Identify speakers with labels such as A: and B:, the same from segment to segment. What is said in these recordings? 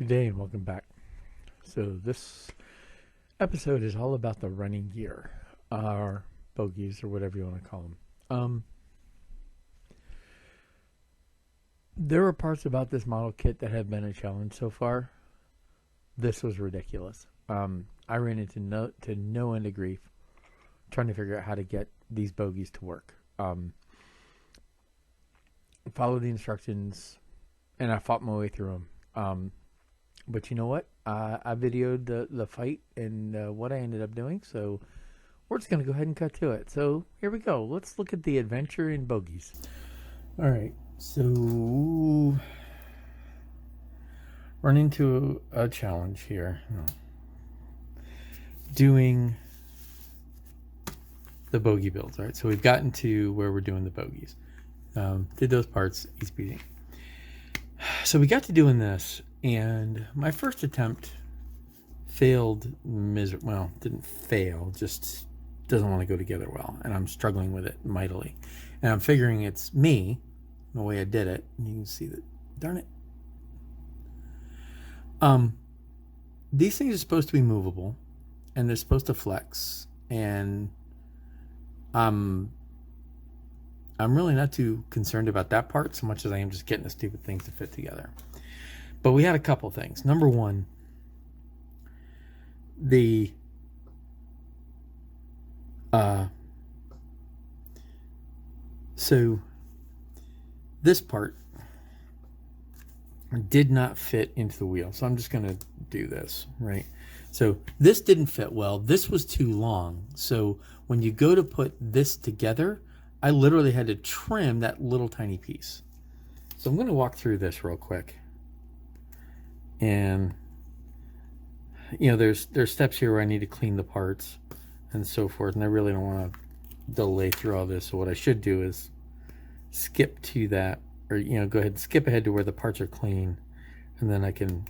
A: Good day and welcome back. So this episode is all about the running gear, or bogies, or whatever you want to call them. There are parts about this model kit that have been a challenge so far. This was ridiculous. I ran into no end of grief trying to figure out how to get these bogies to work. Follow the instructions, and I fought my way through them. But you know what? I videoed the fight and what I ended up doing, so we're just going to go ahead and cut to it. So here we go. Let's look at the adventure in bogies. All right, so run into a challenge here. Doing the bogey builds, all right? So we've gotten to where we're doing the bogies. Did those parts, easy peasy. So we got to doing this, and my first attempt failed well, didn't fail, just doesn't want to go together well, and I'm struggling with it mightily. And I'm figuring it's me, the way I did it. And you can see that, darn it. These things are supposed to be movable, and they're supposed to flex, and I'm really not too concerned about that part so much as I am just getting the stupid things to fit together. But we had a couple things. Number one, so this part did not fit into the wheel. So I'm just going to do this, right? So this didn't fit well. This was too long. So when you go to put this together, I literally had to trim that little tiny piece. So I'm going to walk through this real quick. And, you know, there's steps here where I need to clean the parts and so forth. And I really don't want to delay through all this. So what I should do is skip to that, or, you know, go ahead and skip ahead to where the parts are clean. And then I can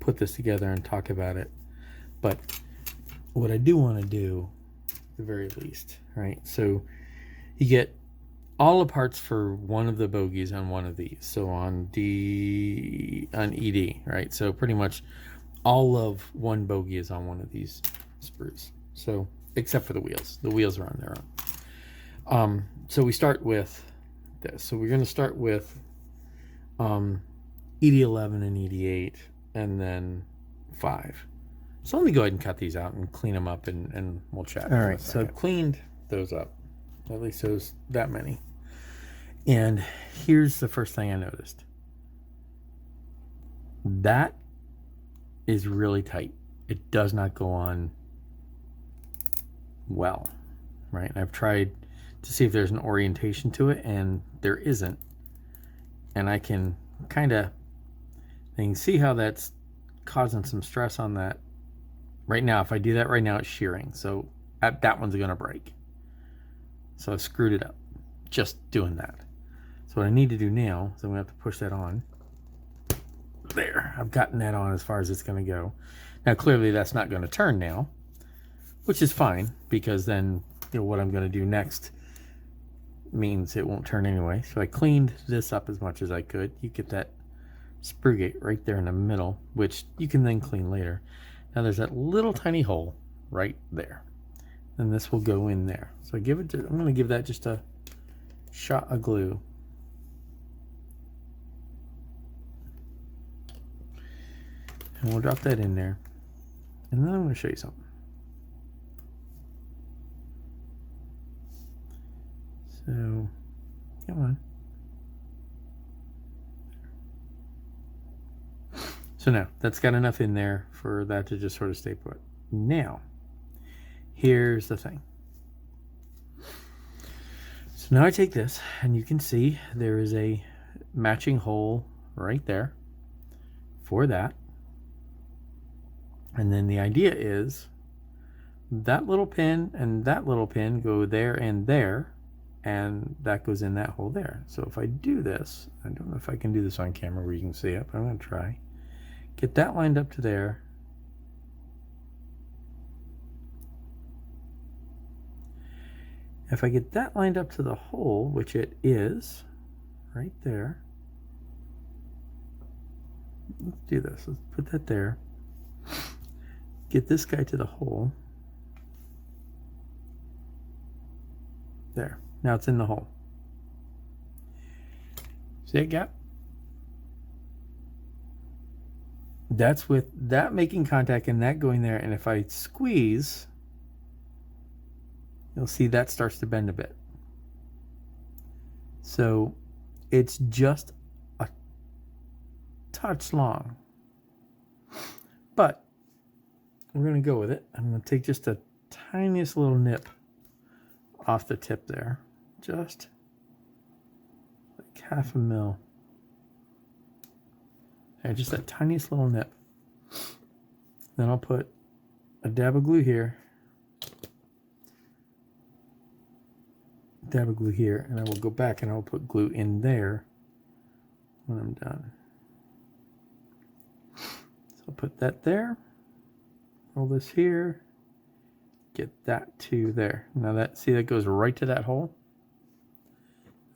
A: put this together and talk about it. But what I do want to do, at the very least, right? So you get all the parts for one of the bogies on one of these. So on ED, right? So pretty much all of one bogey is on one of these sprues. So except for the wheels. The wheels are on their own. So we start with this. So we're going to start with ED11 and ED8 and then 5. So let me go ahead and cut these out and clean them up, and we'll chat. All right, so I've cleaned those up. At least those, that many. And here's the first thing I noticed. That is really tight. It does not go on well, right? And I've tried to see if there's an orientation to it, and there isn't. And I can kind of, you can see how that's causing some stress on that. Right now, if I do that right now, it's shearing. So that one's going to break. So I've screwed it up just doing that. So what I need to do now is I'm going to have to push that on. There, I've gotten that on as far as it's going to go. Now clearly that's not going to turn now, which is fine, because then, you know, what I'm going to do next means it won't turn anyway. So I cleaned this up as much as I could. You get that sprue gate right there in the middle, which you can then clean later. Now there's that little tiny hole right there. And this will go in there. So I'm going to give that just a shot of glue. And we'll drop that in there. And then I'm going to show you something. So, come on. So now, that's got enough in there for that to just sort of stay put. Now, here's the thing. So now I take this, and you can see there is a matching hole right there for that. And then the idea is that little pin and that little pin go there, and that goes in that hole there. So if I do this, I don't know if I can do this on camera where you can see it, but I'm going to try. Get that lined up to there. If I get that lined up to the hole, which it is right there, let's do this. Let's put that there. Get this guy to the hole. There. Now it's in the hole. See that gap? That's with that making contact and that going there. And if I squeeze, you'll see that starts to bend a bit. So it's just a touch long. But we're going to go with it. I'm going to take just a tiniest little nip off the tip there. Just like half a mil. And just that tiniest little nip. Then I'll put a dab of glue here. Dab of glue here. And I will go back and I will put glue in there when I'm done. So I'll put that there. Roll this here. Get that to there. Now that, see, that goes right to that hole.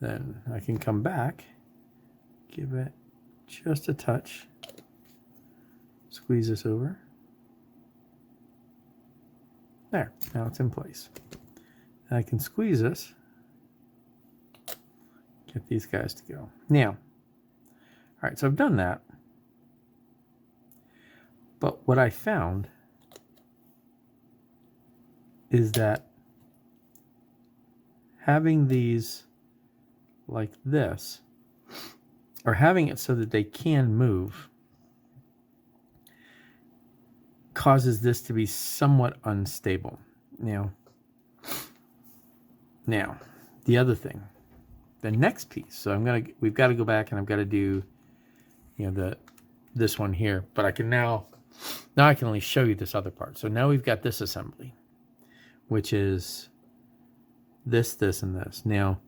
A: Then I can come back, give it just a touch, squeeze this over. There, now it's in place. And I can squeeze this, get these guys to go. Now, all right, so I've done that. But what I found is that having these like this, or having it so that they can move, causes this to be somewhat unstable. Now, the other thing, the next piece. So we've got to go back and I've got to do, this one here. But I can now I can only show you this other part. So now we've got this assembly, which is this, and this. Now,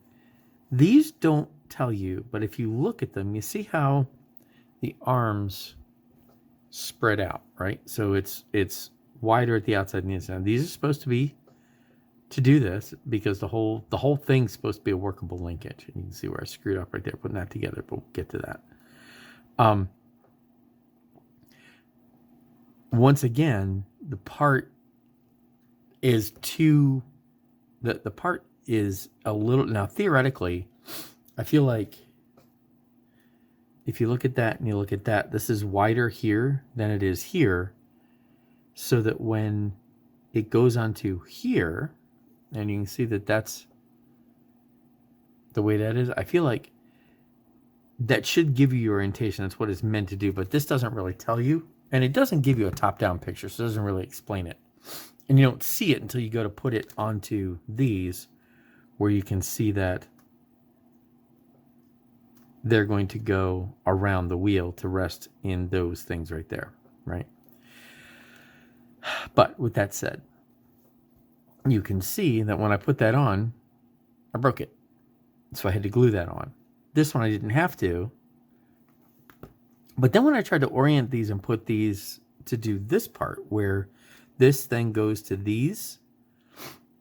A: these don't tell you, but if you look at them, you see how the arms spread out, right? So it's wider at the outside and the inside. These are supposed to be to do this because the whole thing's supposed to be a workable linkage. And you can see where I screwed up right there putting that together, but we'll get to that. Once again, the part is the part is a little, now theoretically, I feel like if you look at that and you look at that, this is wider here than it is here, so that when it goes onto here, and you can see that that's the way that is, I feel like that should give you your orientation. That's what it's meant to do, but this doesn't really tell you, and it doesn't give you a top-down picture, so it doesn't really explain it. And you don't see it until you go to put it onto these, where you can see that they're going to go around the wheel to rest in those things right there, right? But with that said, you can see that when I put that on, I broke it. So I had to glue that on. This one I didn't have to. But then when I tried to orient these and put these to do this part where this then goes to these,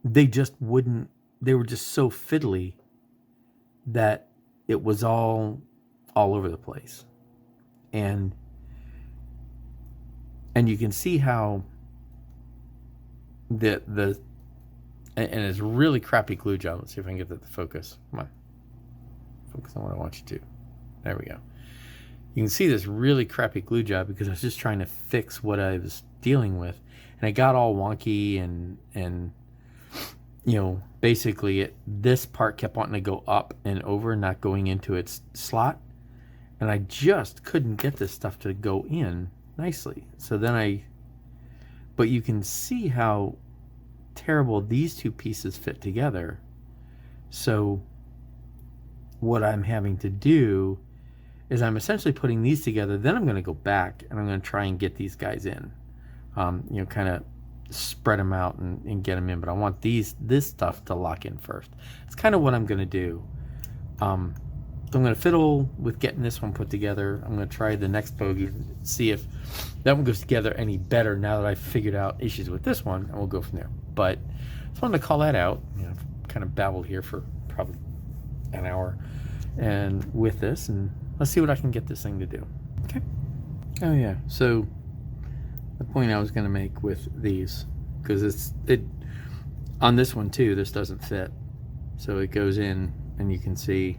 A: they just wouldn't, they were just so fiddly that it was all over the place. And you can see how and it's really crappy glue job. Let's see if I can get that to focus. Come on. Focus on what I want you to. There we go. You can see this really crappy glue job because I was just trying to fix what I was dealing with. And it got all wonky and basically this part kept wanting to go up and over, not going into its slot. And I just couldn't get this stuff to go in nicely. So then but you can see how terrible these two pieces fit together. So what I'm having to do is I'm essentially putting these together. Then I'm going to go back and I'm going to try and get these guys in. Kind of spread them out and get them in. But I want this stuff to lock in first. It's kind of what I'm going to do. I'm going to fiddle with getting this one put together. I'm going to try the next bogey, see if that one goes together any better now that I've figured out issues with this one, and we'll go from there. But I just wanted to call that out. I've kind of babbled here for probably an hour and with this, and let's see what I can get this thing to do. Okay. Oh yeah, so the point I was going to make with these, because it on this one too, this doesn't fit, so it goes in and you can see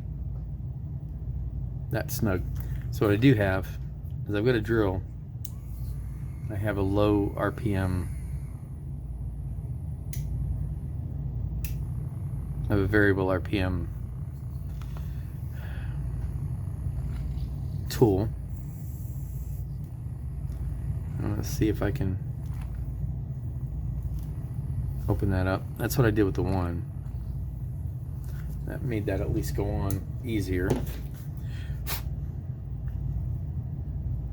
A: that snug. So what I do have is I've got a drill. I have a low RPM. I have a variable RPM tool. I'm going to see if I can open that up. That's what I did with the one. That made that at least go on easier.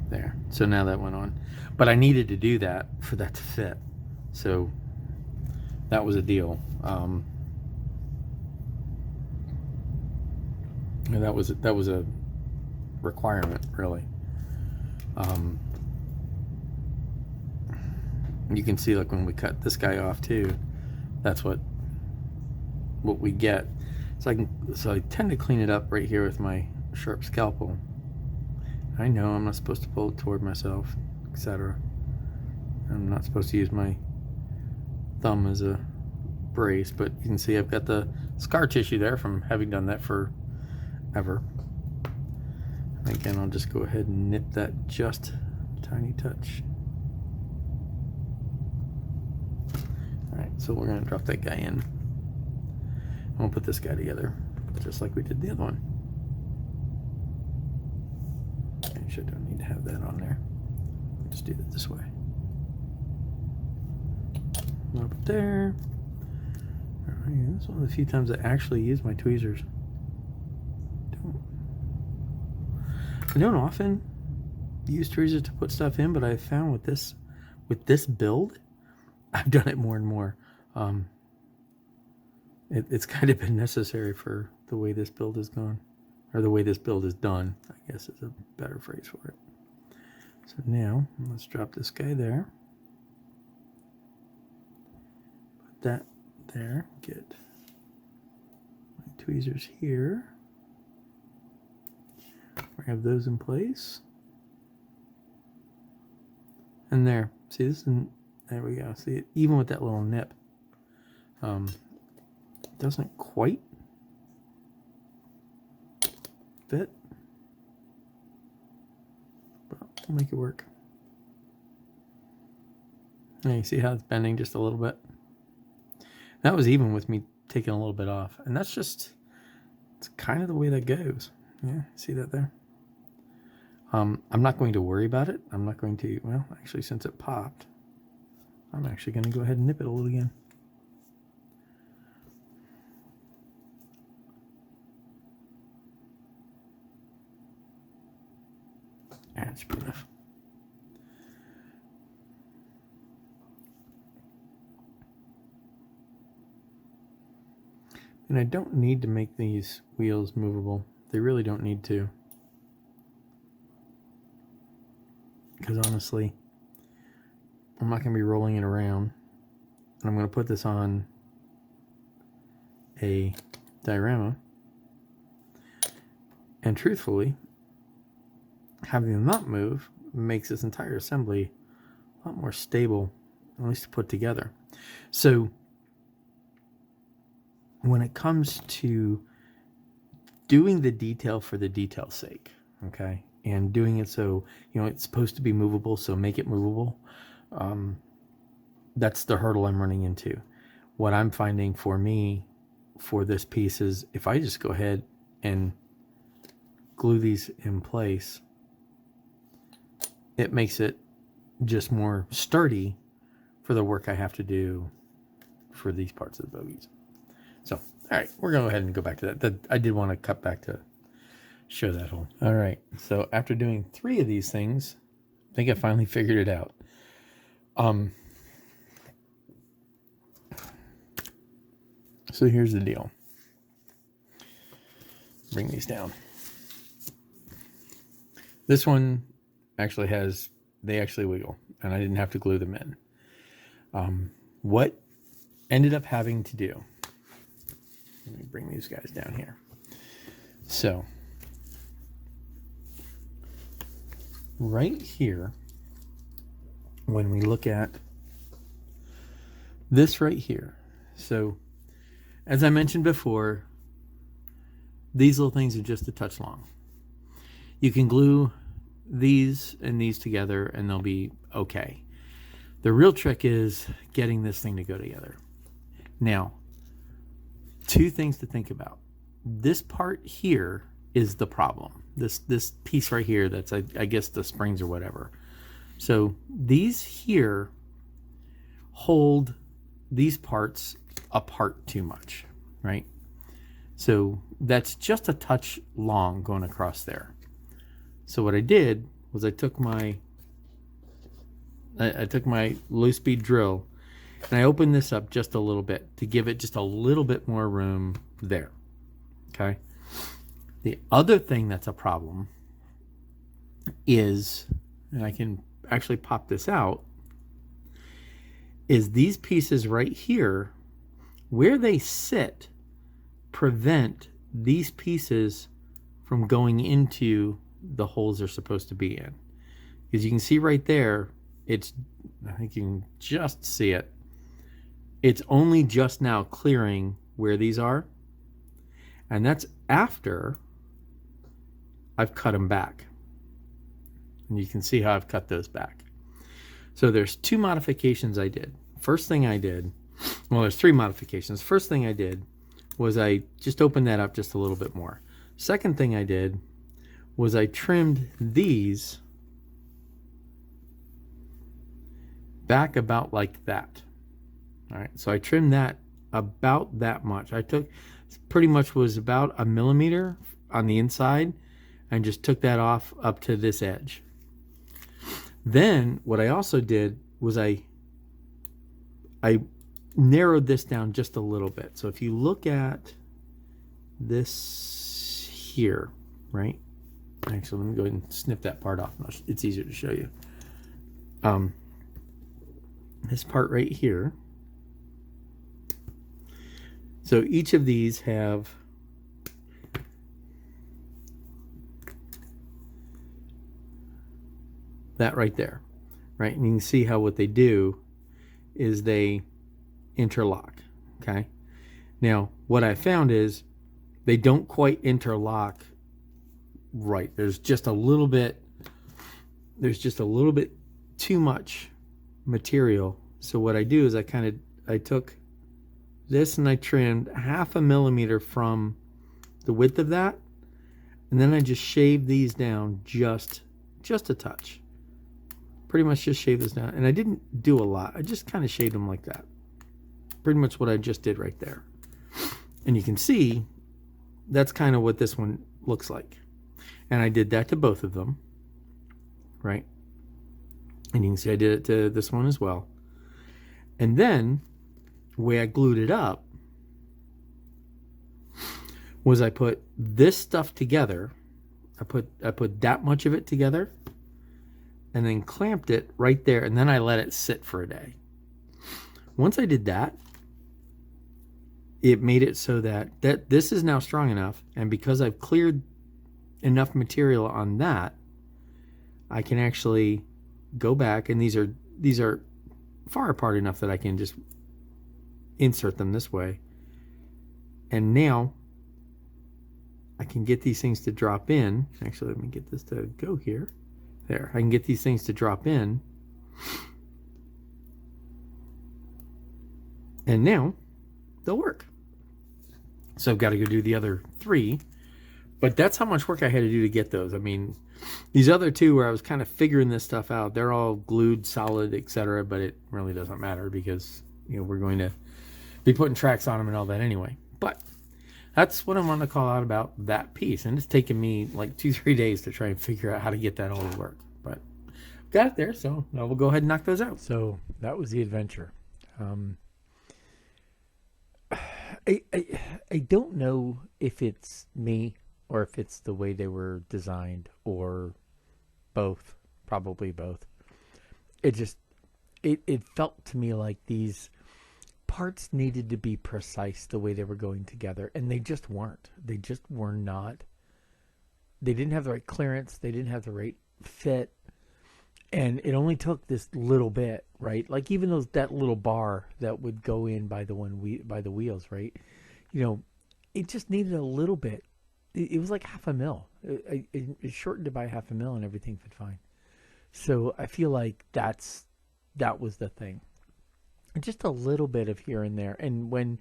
A: There. So now that went on. But I needed to do that for that to fit. So that was a deal. And that was a requirement, really. You can see, like, when we cut this guy off too, that's what we get. So I tend to clean it up right here with my sharp scalpel. I know I'm not supposed to pull it toward myself, etc. I'm not supposed to use my thumb as a brace, but you can see I've got the scar tissue there from having done that forever. And again, I'll just go ahead and nip that just a tiny touch. Alright, so we're going to drop that guy in. And we'll put this guy together, just like we did the other one. Actually, I don't need to have that on there. I'll just do it this way. Up there. Alright, this is one of the few times I actually use my tweezers. I don't often use tweezers to put stuff in, but I've found with this build, I've done it more and more. It's kind of been necessary for the way this build is gone, or the way this build is done, I guess is a better phrase for it. So now, let's drop this guy there. Put that there, get my tweezers here. Have those in place. And there, see this, and there we go. See, even with that little nip, it doesn't quite fit, but we'll make it work. Now you see how it's bending just a little bit. That was even with me taking a little bit off, and that's just, it's kind of the way that goes. Yeah, see that there? I'm not going to worry about it. I'm not going to, well, actually, since it popped, I'm actually going to go ahead and nip it a little again. That's good enough. And I don't need to make these wheels movable. They really don't need to. Because honestly, I'm not going to be rolling it around. And I'm going to put this on a diorama. And truthfully, having them not move makes this entire assembly a lot more stable, at least to put together. So when it comes to doing the detail for the detail's sake, okay, and doing it so, you know, it's supposed to be movable, so make it movable, that's the hurdle I'm running into. What I'm finding for me for this piece is if I just go ahead and glue these in place, it makes it just more sturdy for the work I have to do for these parts of the bogies. So, all right, we're going to go ahead and go back to that. I did want to cut back to show that hole. All right, so after doing 3 of these things, I think I finally figured it out. So here's the deal. Bring these down. This one actually has, they actually wiggle, and I didn't have to glue them in. What ended up having to do, let me bring these guys down here. So right here, when we look at this right here, so as I mentioned before, these little things are just a touch long. You can glue these and these together and they'll be okay. The real trick is getting this thing to go together. Now, two things to think about. This part here is the problem. This piece right here, that's I guess the springs or whatever. So these here hold these parts apart too much, right? So that's just a touch long going across there. So what I did was I took my low speed drill and I opened this up just a little bit to give it just a little bit more room there. Okay. The other thing that's a problem is, and I can actually pop this out, is these pieces right here, where they sit, prevent these pieces from going into the holes they're supposed to be in. Because you can see right there, it's, I think you can just see it. It's only just now clearing where these are. And that's after I've cut them back. And you can see how I've cut those back. So there's two modifications I did. First thing I did, well, there's three modifications. First thing I did was I just opened that up just a little bit more. Second thing I did was I trimmed these back about like that. All right, so I trimmed that about that much. I took, pretty much was about 1 millimeter on the inside and just took that off up to this edge. Then what I also did was I narrowed this down just a little bit. So if you look at this here, right? Actually, let me go ahead and snip that part off. It's easier to show you. This part right here. So each of these have that right there, right? And you can see how what they do is they interlock, okay? Now, what I found is they don't quite interlock right. There's just a little bit too much material. So what I do is I took this and I trimmed 0.5 millimeter from the width of that, and then I just shaved these down just a touch. Pretty much just shaved this down, and I didn't do a lot. I just kind of shaved them like that. Pretty much what I just did right there. And you can see that's kind of what this one looks like. And I did that to both of them, right? And you can see I did it to this one as well. And then the way I glued it up was I put this stuff together. I put that much of it together and then clamped it right there, and then I let it sit for a day. Once I did that, it made it so that this is now strong enough, and because I've cleared enough material on that, I can actually go back, and these are far apart enough that I can just insert them this way. And now I can get these things to drop in. Actually, let me get this to go here. There, I can get these things to drop in. And now they'll work. So I've got to go do the other three. But that's how much work I had to do to get those. I mean, these other two where I was kind of figuring this stuff out, they're all glued, solid, etc. But it really doesn't matter because, you know, we're going to be putting tracks on them and all that anyway. But that's what I want to call out about that piece. And it's taken me like 2-3 days to try and figure out how to get that all to work. But got it there, so now we'll go ahead and knock those out. So that was the adventure. I don't know if it's me or if it's the way they were designed or both. Probably both. It felt to me like these parts needed to be precise the way they were going together, and they just weren't. They just were not. They didn't have the right clearance. They didn't have the right fit. And it only took this little bit, right? Like even that little bar that would go in by by the wheels, right? You know, it just needed a little bit. It was like half a mil. It shortened it by half a mil, and everything fit fine. So I feel like that was the thing. Just a little bit of here and there. And when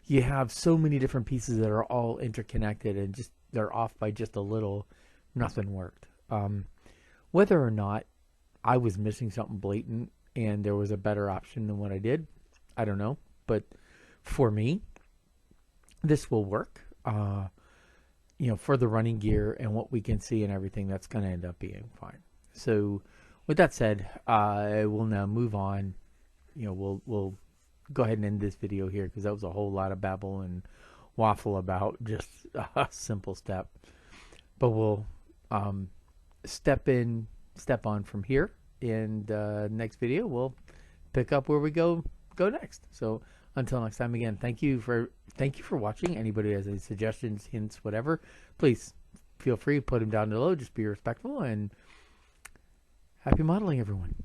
A: you have so many different pieces that are all interconnected and just they're off by just a little, nothing worked. Whether or not I was missing something blatant and there was a better option than what I did, I don't know. But for me, this will work. For the running gear and what we can see and everything, that's going to end up being fine. So with that said, I will now move on. We'll go ahead and end this video here because that was a whole lot of babble and waffle about just a simple step. But we'll step on from here, and next video we'll pick up where we go next. So until next time, again, thank you for watching. Anybody has any suggestions, hints, whatever, please feel free to put them down below. Just be respectful, and happy modeling, everyone.